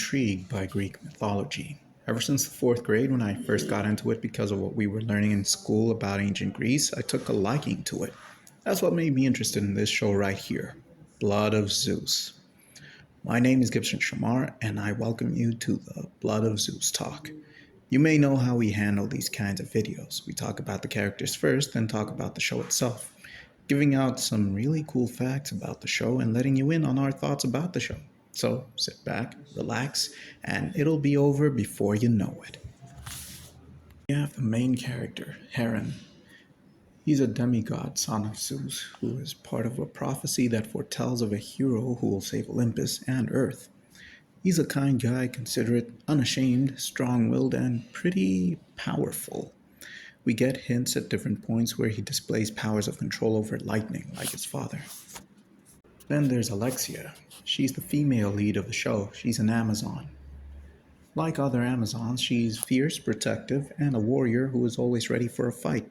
intrigued by Greek mythology. Ever since the fourth grade, when I first got into it because of what we were learning in school about ancient Greece, I took a liking to it. That's what made me interested in this show right here, Blood of Zeus. My name is Gibson Shamar, and I welcome you to the Blood of Zeus Talk. You may know how we handle these kinds of videos. We talk about the characters first, then talk about the show itself, giving out some really cool facts about the show and letting you in on our thoughts about the show. So sit back, relax, and it'll be over before you know it. We have the main character, Heron. He's a demigod son of Zeus, who is part of a prophecy that foretells of a hero who will save Olympus and Earth. He's a kind guy, considerate, unashamed, strong-willed, and pretty powerful. We get hints at different points where he displays powers of control over lightning, like his father. Then there's Alexia. She's the female lead of the show. She's an Amazon. Like other Amazons, she's fierce, protective, and a warrior who is always ready for a fight.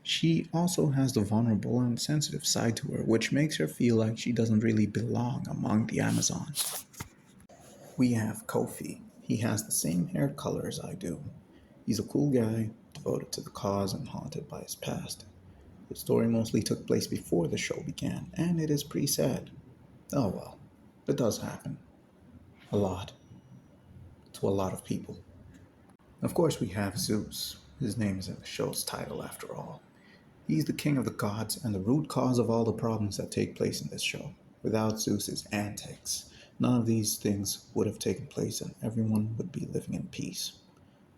She also has the vulnerable and sensitive side to her, which makes her feel like she doesn't really belong among the Amazons. We have Kofi. He has the same hair color as I do. He's a cool guy, devoted to the cause and haunted by his past. The story mostly took place before the show began, and it is pretty sad. Oh well, it does happen. A lot. To a lot of people. Of course, we have Zeus. His name is in the show's title, after all. He's the king of the gods and the root cause of all the problems that take place in this show. Without Zeus's antics, none of these things would have taken place and everyone would be living in peace.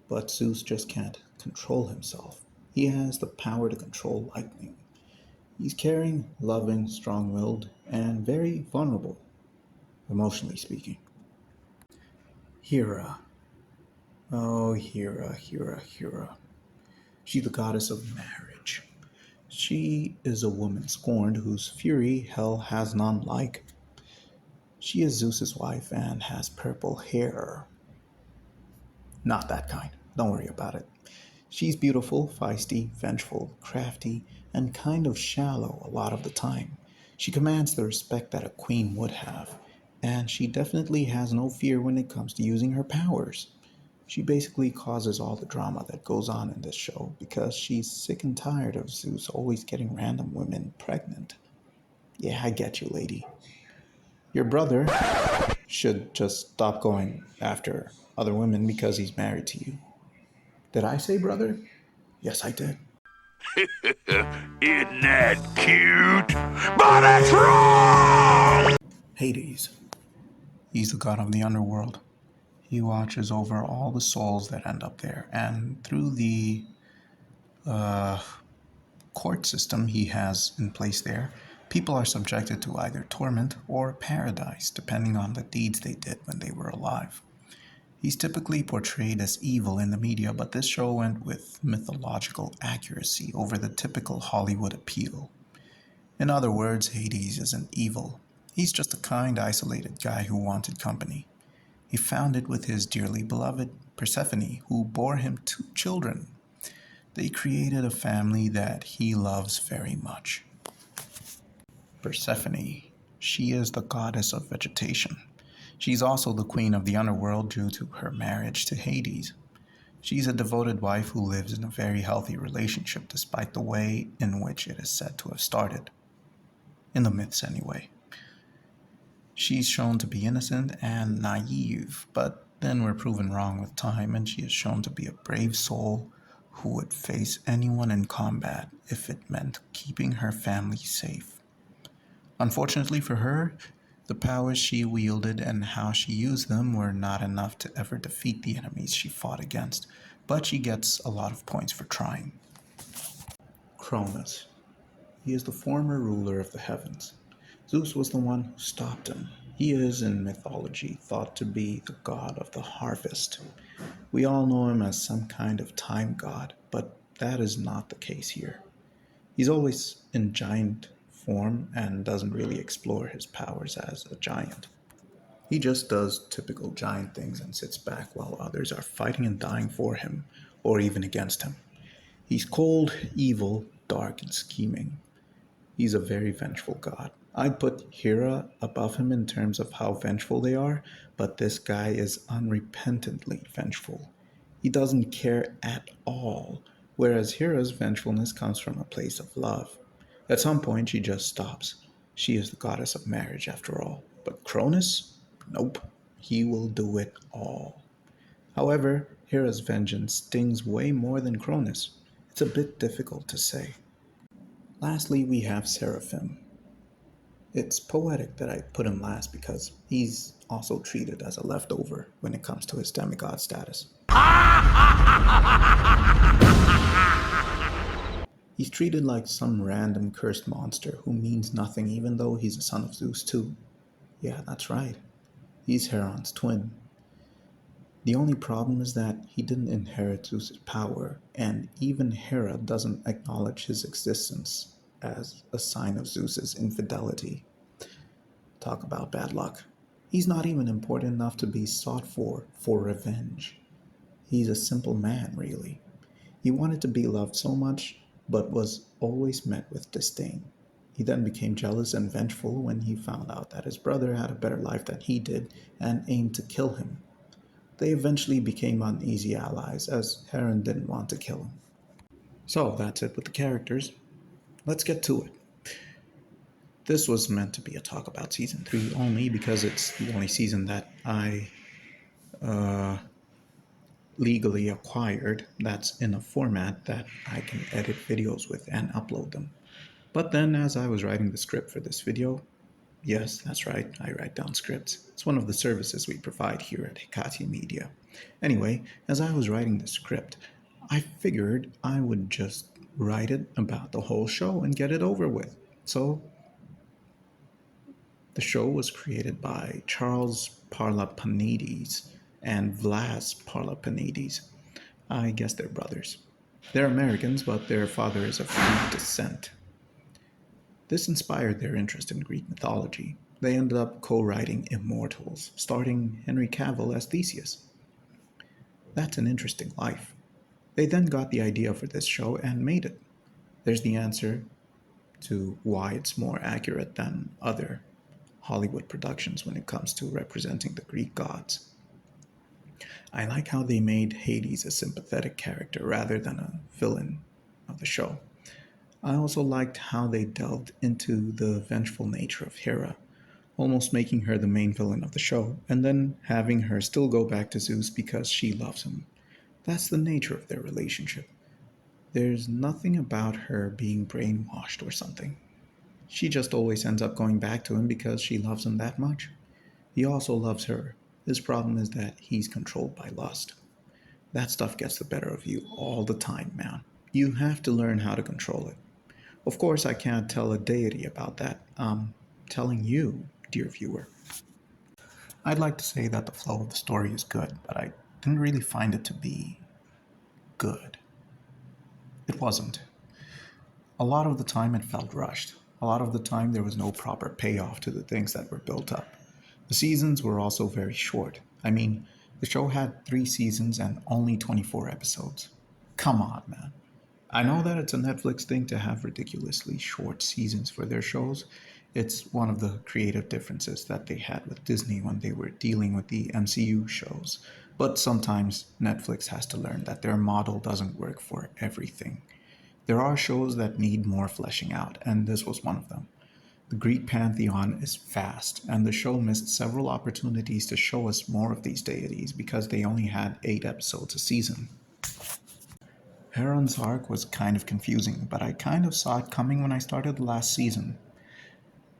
But Zeus just can't control himself. He has the power to control lightning. He's caring, loving, strong-willed, and very vulnerable, emotionally speaking. Hera. Oh, Hera. She's the goddess of marriage. She is a woman scorned whose fury hell has none like. She is Zeus's wife and has purple hair. Not that kind. Don't worry about it. She's beautiful, feisty, vengeful, crafty, and kind of shallow a lot of the time. She commands the respect that a queen would have, and she definitely has no fear when it comes to using her powers. She basically causes all the drama that goes on in this show because she's sick and tired of Zeus always getting random women pregnant. Yeah, I get you, lady. Your brother should just stop going after other women because he's married to you. Did I say brother? Yes, I did. Isn't that cute? But it's wrong! Hades. He's the god of the underworld. He watches over all the souls that end up there, and through the court system he has in place there, people are subjected to either torment or paradise, depending on the deeds they did when they were alive. He's typically portrayed as evil in the media, but this show went with mythological accuracy over the typical Hollywood appeal. In other words, Hades isn't evil. He's just a kind, isolated guy who wanted company. He found it with his dearly beloved Persephone, who bore him 2 children. They created a family that he loves very much. Persephone, she is the goddess of vegetation. She's also the queen of the underworld due to her marriage to Hades. She's a devoted wife who lives in a very healthy relationship despite the way in which it is said to have started. In the myths, anyway. She's shown to be innocent and naive, but then we're proven wrong with time, and she is shown to be a brave soul who would face anyone in combat if it meant keeping her family safe. Unfortunately for her, the powers she wielded and how she used them were not enough to ever defeat the enemies she fought against, but she gets a lot of points for trying. Cronus. He is the former ruler of the heavens. Zeus was the one who stopped him. He is, in mythology, thought to be the god of the harvest. We all know him as some kind of time god, but that is not the case here. He's always in giant form and doesn't really explore his powers as a giant. He just does typical giant things and sits back while others are fighting and dying for him, or even against him. He's cold, evil, dark, and scheming. He's a very vengeful god. I'd put Hera above him in terms of how vengeful they are, but this guy is unrepentantly vengeful. He doesn't care at all, whereas Hera's vengefulness comes from a place of love. At some point, she just stops. She is the goddess of marriage, after all. But Cronus? Nope. He will do it all. However, Hera's vengeance stings way more than Cronus. It's a bit difficult to say. Lastly, we have Seraphim. It's poetic that I put him last because he's also treated as a leftover when it comes to his demigod status. He's treated like some random cursed monster who means nothing even though he's a son of Zeus too. Yeah, that's right. He's Heron's twin. The only problem is that he didn't inherit Zeus's power, and even Hera doesn't acknowledge his existence as a sign of Zeus's infidelity. Talk about bad luck. He's not even important enough to be sought for revenge. He's a simple man, really. He wanted to be loved so much, but was always met with disdain. He then became jealous and vengeful when he found out that his brother had a better life than he did and aimed to kill him. They eventually became uneasy allies, as Heron didn't want to kill him. So that's it with the characters. Let's get to it. This was meant to be a talk about season 3 only because it's the only season that I legally acquired that's in a format that I can edit videos with and upload them. But then, as I was writing the script for this video, yes, that's right, I write down scripts. It's one of the services we provide here at Hikati Media. Anyway, as I was writing the script, I figured I would just write it about the whole show and get it over with. So the show was created by Charles Parlapanides and Vlas Parlapanides. I guess they're brothers. They're Americans, but their father is of Greek descent. This inspired their interest in Greek mythology. They ended up co-writing Immortals, starring Henry Cavill as Theseus. That's an interesting life. They then got the idea for this show and made it. There's the answer to why it's more accurate than other Hollywood productions when it comes to representing the Greek gods. I like how they made Hades a sympathetic character rather than a villain of the show. I also liked how they delved into the vengeful nature of Hera, almost making her the main villain of the show, and then having her still go back to Zeus because she loves him. That's the nature of their relationship. There's nothing about her being brainwashed or something. She just always ends up going back to him because she loves him that much. He also loves her. His problem is that he's controlled by lust. That stuff gets the better of you all the time, man. You have to learn how to control it. Of course, I can't tell a deity about that. I'm telling you, dear viewer. I'd like to say that the flow of the story is good, but I didn't really find it to be good. It wasn't. A lot of the time it felt rushed. A lot of the time there was no proper payoff to the things that were built up. The seasons were also very short. I mean, the show had 3 seasons and only 24 episodes. Come on, man. I know that it's a Netflix thing to have ridiculously short seasons for their shows. It's one of the creative differences that they had with Disney when they were dealing with the MCU shows. But sometimes Netflix has to learn that their model doesn't work for everything. There are shows that need more fleshing out, and this was one of them. The Greek pantheon is vast, and the show missed several opportunities to show us more of these deities because they only had 8 episodes a season. Heron's arc was kind of confusing, but I kind of saw it coming when I started the last season.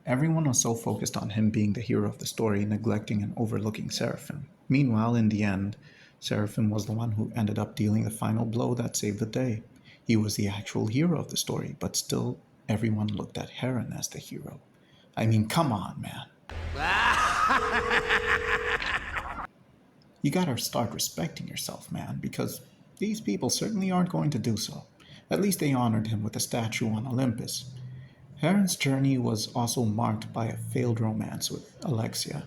Everyone was so focused on him being the hero of the story, neglecting and overlooking Seraphim. Meanwhile, in the end, Seraphim was the one who ended up dealing the final blow that saved the day. He was the actual hero of the story, but still, everyone looked at Heron as the hero. I mean, come on, man. You gotta start respecting yourself, man, because these people certainly aren't going to do so. At least they honored him with a statue on Olympus. Heron's journey was also marked by a failed romance with Alexia.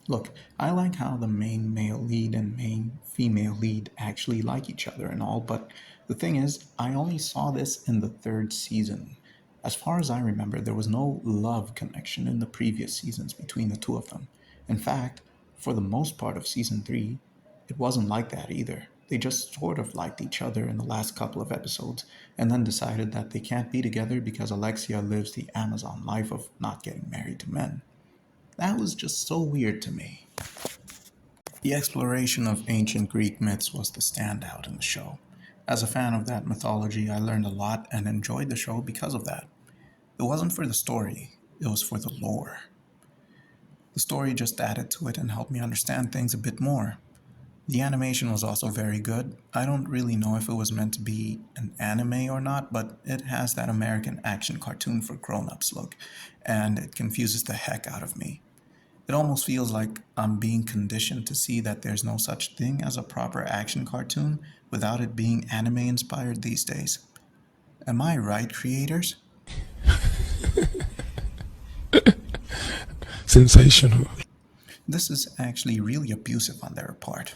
Look, I like how the main male lead and main female lead actually like each other and all, but the thing is, I only saw this in the 3rd season. As far as I remember, there was no love connection in the previous seasons between the two of them. In fact, for the most part of season 3, it wasn't like that either. They just sort of liked each other in the last couple of episodes and then decided that they can't be together because Alexia lives the Amazon life of not getting married to men. That was just so weird to me. The exploration of ancient Greek myths was the standout in the show. As a fan of that mythology, I learned a lot and enjoyed the show because of that. It wasn't for the story, it was for the lore. The story just added to it and helped me understand things a bit more. The animation was also very good. I don't really know if it was meant to be an anime or not, but it has that American action cartoon for grown ups look, and it confuses the heck out of me. It almost feels like I'm being conditioned to see that there's no such thing as a proper action cartoon without it being anime inspired these days. Am I right, creators? Sensational. This is actually really abusive on their part.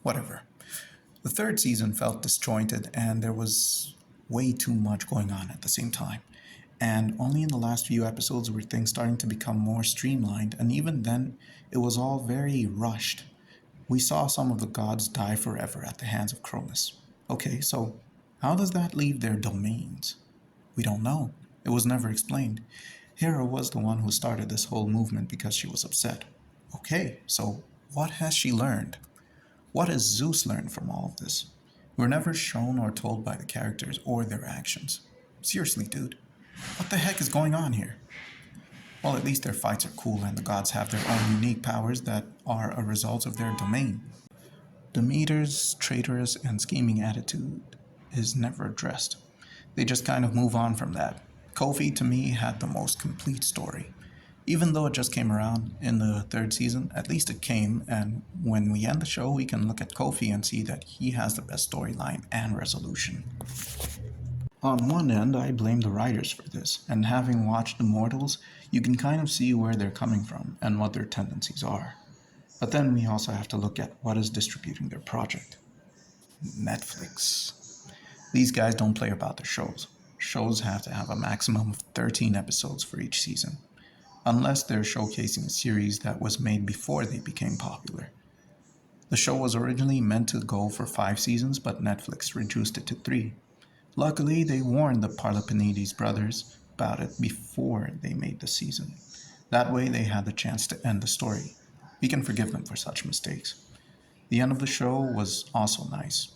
Whatever. The third season felt disjointed and there was way too much going on at the same time. And only in the last few episodes were things starting to become more streamlined, and even then, it was all very rushed. We saw some of the gods die forever at the hands of Cronus. Okay, so how does that leave their domains? We don't know. It was never explained. Hera was the one who started this whole movement because she was upset. Okay, so what has she learned? What has Zeus learned from all of this? We're never shown or told by the characters or their actions. Seriously, dude, what the heck is going on here? Well, at least their fights are cool and the gods have their own unique powers that are a result of their domain. Demeter's traitorous and scheming attitude is never addressed. They just kind of move on from that. Kofi, to me, had the most complete story. Even though it just came around in the third season, at least it came, and when we end the show, we can look at Kofi and see that he has the best storyline and resolution. On one end, I blame the writers for this, and having watched Immortals, you can kind of see where they're coming from and what their tendencies are. But then we also have to look at what is distributing their project. Netflix. These guys don't play about their shows. Shows have to have a maximum of 13 episodes for each season, unless they're showcasing a series that was made before they became popular. The show was originally meant to go for 5 seasons, but Netflix reduced it to 3. Luckily, they warned the Peloponnese brothers about it before they made the season. That way, they had the chance to end the story. We can forgive them for such mistakes. The end of the show was also nice.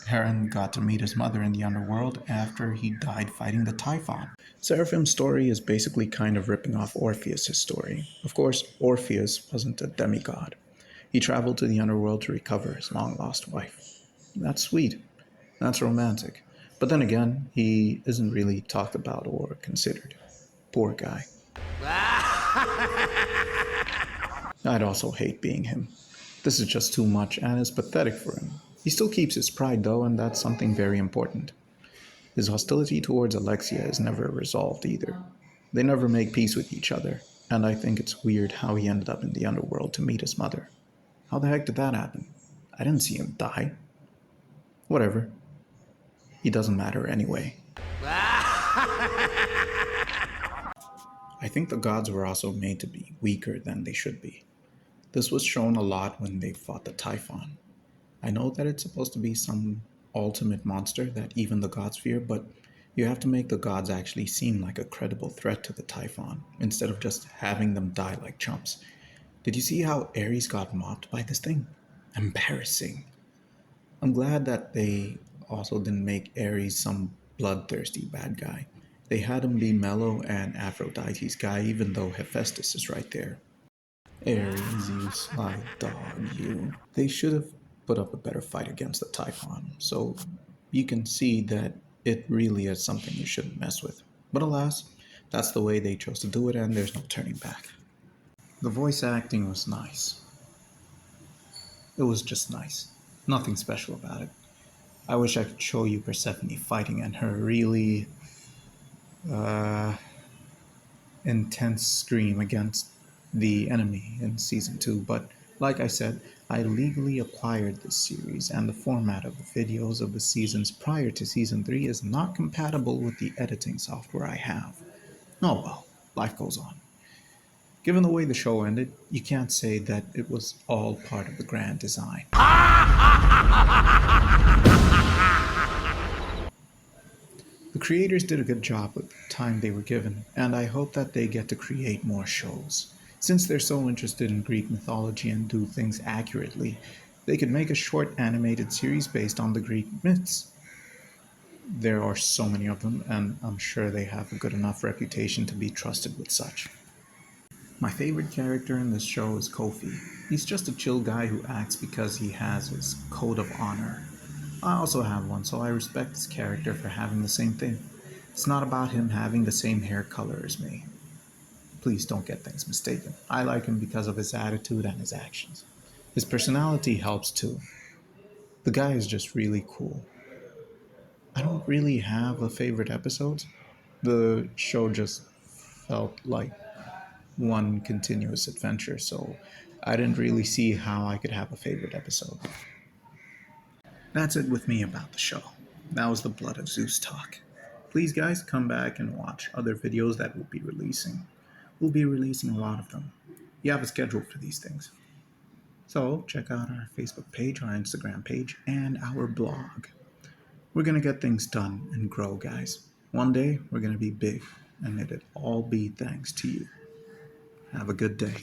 Heron got to meet his mother in the underworld after he died fighting the Typhon. Seraphim's story is basically kind of ripping off Orpheus' story. Of course, Orpheus wasn't a demigod. He traveled to the underworld to recover his long-lost wife. That's sweet. That's romantic. But then again, he isn't really talked about or considered. Poor guy. I'd also hate being him. This is just too much and it's pathetic for him. He still keeps his pride though, and that's something very important. His hostility towards Alexia is never resolved either. They never make peace with each other, and I think it's weird how he ended up in the underworld to meet his mother. How the heck did that happen? I didn't see him die. Whatever. He doesn't matter anyway. I think the gods were also made to be weaker than they should be. This was shown a lot when they fought the Typhon. I know that it's supposed to be some ultimate monster that even the gods fear, but you have to make the gods actually seem like a credible threat to the Typhon, instead of just having them die like chumps. Did you see how Ares got mopped by this thing? Embarrassing. I'm glad that they also didn't make Ares some bloodthirsty bad guy. They had him be mellow and Aphrodite's guy, even though Hephaestus is right there. Ares, you sly dog, you. They should have put up a better fight against the Typhon, so you can see that it really is something you shouldn't mess with. But alas, that's the way they chose to do it, and there's no turning back. The voice acting was nice. It was just nice. Nothing special about it. I wish I could show you Persephone fighting and her really intense scream against the enemy in season 2, but Like I said, I legally acquired this series, and the format of the videos of the seasons prior to season 3 is not compatible with the editing software I have. Oh well, life goes on. Given the way the show ended, you can't say that it was all part of the grand design. The creators did a good job with the time they were given, and I hope that they get to create more shows. Since they're so interested in Greek mythology and do things accurately, they could make a short animated series based on the Greek myths. There are so many of them, and I'm sure they have a good enough reputation to be trusted with such. My favorite character in this show is Kofi. He's just a chill guy who acts because he has his code of honor. I also have one, so I respect his character for having the same thing. It's not about him having the same hair color as me. Please don't get things mistaken. I like him because of his attitude and his actions. His personality helps too. The guy is just really cool. I don't really have a favorite episode. The show just felt like one continuous adventure, so I didn't really see how I could have a favorite episode. That's it with me about the show. That was the Blood of Zeus Talk. Please, guys, come back and watch other videos that we'll be releasing. We'll be releasing a lot of them. You have a schedule for these things. So, check out our Facebook page, our Instagram page, and our blog. We're going to get things done and grow, guys. One day, we're going to be big, and it'll all be thanks to you. Have a good day.